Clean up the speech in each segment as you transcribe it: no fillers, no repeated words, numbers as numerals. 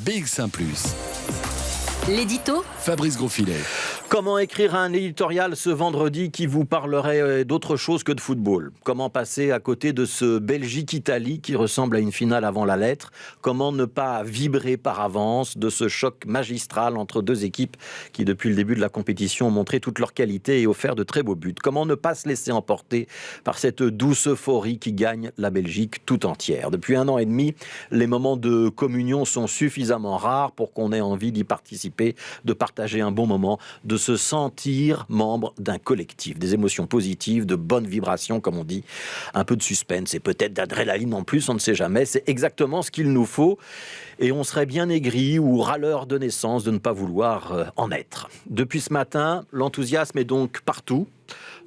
BX1 +. L'édito Fabrice Grosfilet. Comment écrire un éditorial ce vendredi qui vous parlerait d'autre chose que de football? Comment passer à côté de ce Belgique-Italie qui ressemble à une finale avant la lettre? Comment ne pas vibrer par avance de ce choc magistral entre deux équipes qui, depuis le début de la compétition, ont montré toute leur qualité et offert de très beaux buts? Comment ne pas se laisser emporter par cette douce euphorie qui gagne la Belgique tout entière? Depuis 1 an et demi, les moments de communion sont suffisamment rares pour qu'on ait envie d'y participer, de partager un bon moment, de se sentir membre d'un collectif, des émotions positives, de bonnes vibrations comme on dit, un peu de suspense et peut-être d'adrénaline en plus, on ne sait jamais, c'est exactement ce qu'il nous faut et on serait bien aigri ou râleur de naissance de ne pas vouloir en être. Depuis ce matin, l'enthousiasme est donc partout,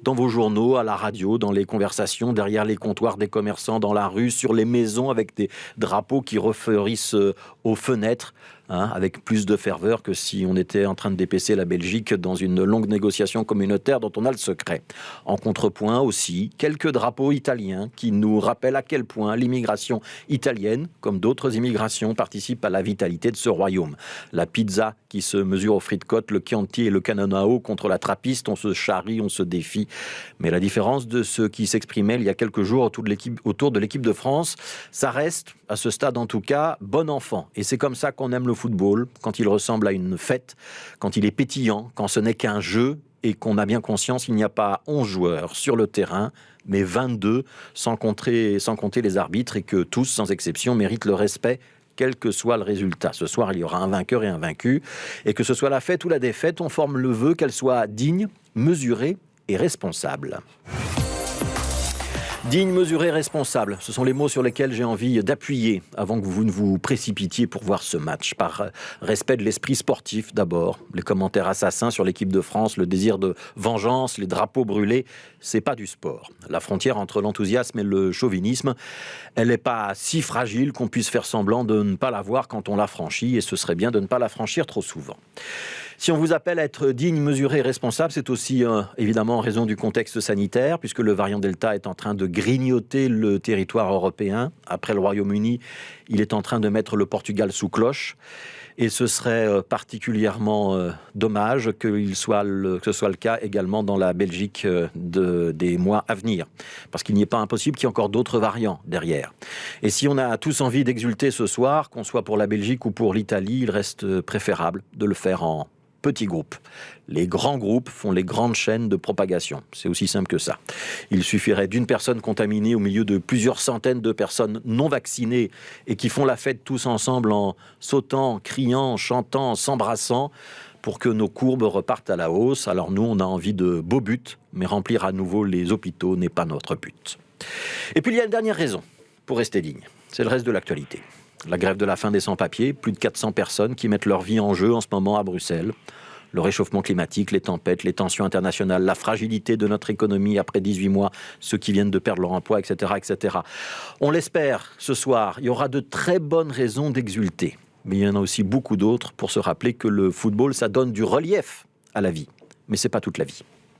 dans vos journaux, à la radio, dans les conversations, derrière les comptoirs des commerçants, dans la rue, sur les maisons avec des drapeaux qui refleurissent aux fenêtres, avec plus de ferveur que si on était en train de dépecer la Belgique dans une longue négociation communautaire dont on a le secret. En contrepoint aussi, quelques drapeaux italiens qui nous rappellent à quel point l'immigration italienne, comme d'autres immigrations, participe à la vitalité de ce royaume. La pizza qui se mesure aux frites côtes, le Chianti et le Canonao contre la trappiste, on se charrie, on se défie. Mais la différence de ce qui s'exprimait il y a quelques jours autour de l'équipe de France, ça reste, à ce stade en tout cas, bon enfant. Et c'est comme ça qu'on aime le football, quand il ressemble à une fête, quand il est pétillant, quand ce n'est qu'un jeu et qu'on a bien conscience qu'il n'y a pas 11 joueurs sur le terrain, mais 22, sans compter les arbitres, et que tous, sans exception, méritent le respect, quel que soit le résultat. Ce soir, il y aura un vainqueur et un vaincu, et que ce soit la fête ou la défaite, on forme le vœu qu'elle soit digne, mesurée et responsable. Digne, mesuré, responsable, ce sont les mots sur lesquels j'ai envie d'appuyer avant que vous ne vous précipitiez pour voir ce match. Par respect de l'esprit sportif d'abord, les commentaires assassins sur l'équipe de France, le désir de vengeance, les drapeaux brûlés, c'est pas du sport. La frontière entre l'enthousiasme et le chauvinisme, elle n'est pas si fragile qu'on puisse faire semblant de ne pas la voir quand on la franchit, et ce serait bien de ne pas la franchir trop souvent. Si on vous appelle à être digne, mesuré, responsable, c'est aussi évidemment en raison du contexte sanitaire, puisque le variant Delta est en train de grignoter le territoire européen. Après le Royaume-Uni, il est en train de mettre le Portugal sous cloche. Et ce serait particulièrement dommage que ce soit le cas également dans la Belgique des mois à venir. Parce qu'il n'y est pas impossible qu'il y ait encore d'autres variants derrière. Et si on a tous envie d'exulter ce soir, qu'on soit pour la Belgique ou pour l'Italie, il reste préférable de le faire en petits groupes. Les grands groupes font les grandes chaînes de propagation. C'est aussi simple que ça. Il suffirait d'une personne contaminée au milieu de plusieurs centaines de personnes non vaccinées et qui font la fête tous ensemble en sautant, criant, chantant, s'embrassant pour que nos courbes repartent à la hausse. Alors nous, on a envie de beaux buts, mais remplir à nouveau les hôpitaux n'est pas notre but. Et puis il y a une dernière raison pour rester digne. C'est le reste de l'actualité. La grève de la faim des sans-papiers, plus de 400 personnes qui mettent leur vie en jeu en ce moment à Bruxelles. Le réchauffement climatique, les tempêtes, les tensions internationales, la fragilité de notre économie après 18 mois, ceux qui viennent de perdre leur emploi, etc., etc. On l'espère, ce soir, il y aura de très bonnes raisons d'exulter. Mais il y en a aussi beaucoup d'autres pour se rappeler que le football, ça donne du relief à la vie. Mais c'est pas toute la vie.